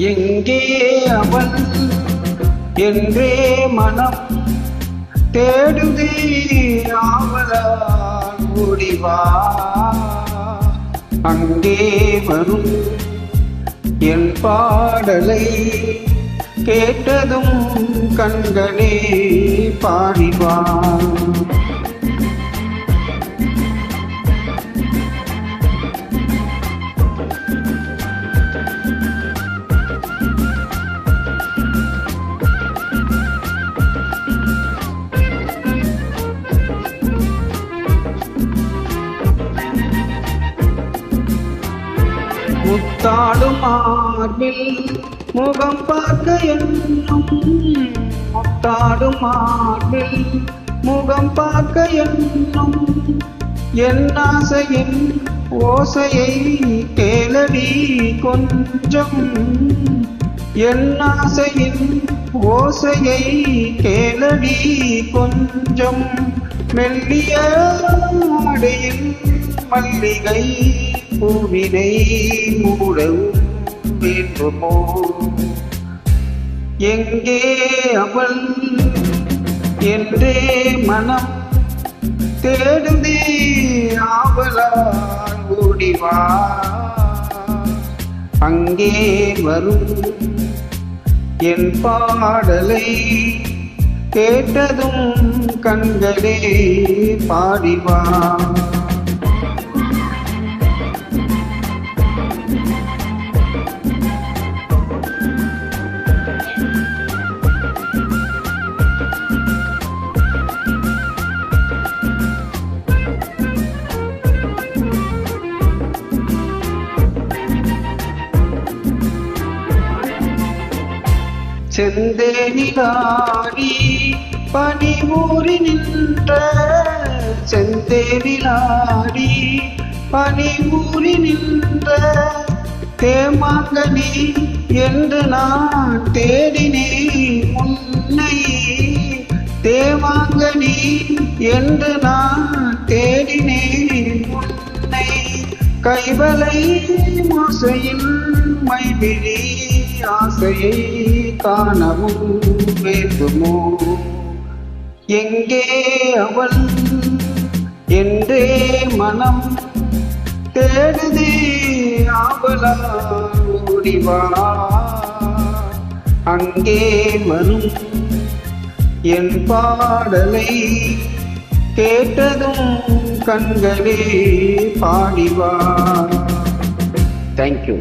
எங்கே அவள் என்றே மனம் தேடுதே ஆவலால் ஓடிவா. அங்கே வரும் என் பாடலை கேட்டதும் கண்களே பாடிவா. முத்தாடும் மார்பில் முகம் பார்க்க எண்ணும், முத்தாடும் மார்பில் முகம் பார்க்க எண்ணும், என் ஆசையின் ஓசையை கேளடி கொஞ்சம், என் ஆசையின் ஓசையை கேளடி கொஞ்சம். மெல்லிய ஆடையில் மல்லிகை பூவினை மூடவும் வேண்டுமோ? எங்கே அவள் என்றே மனம் தேடுதே ஆவலால் ஓடிவா. அங்கே வரும் என் பாடலை கேட்டதும் கண்களே பாடிவா. செந்தேனிலாடி பனிமூறி நின்ற, செந்தேனிலாடி பனிமூறி நின்ற தேமாங்கனி என்று நான் தேடினேன் உன்னை, தேமாங்கனி என்று நான் தேடினேன் உன்னை. கைவலை மோசையில் மைவிழி ஆசையை காணவும் வேண்டுமோ? எங்கே அவள் என்றே மனம் தேடுதே ஆவலால் ஓடிவா. அங்கே வரும் என் பாடலை கேட்டதும் கண்களே பாடிவா. தேங்க்யூ.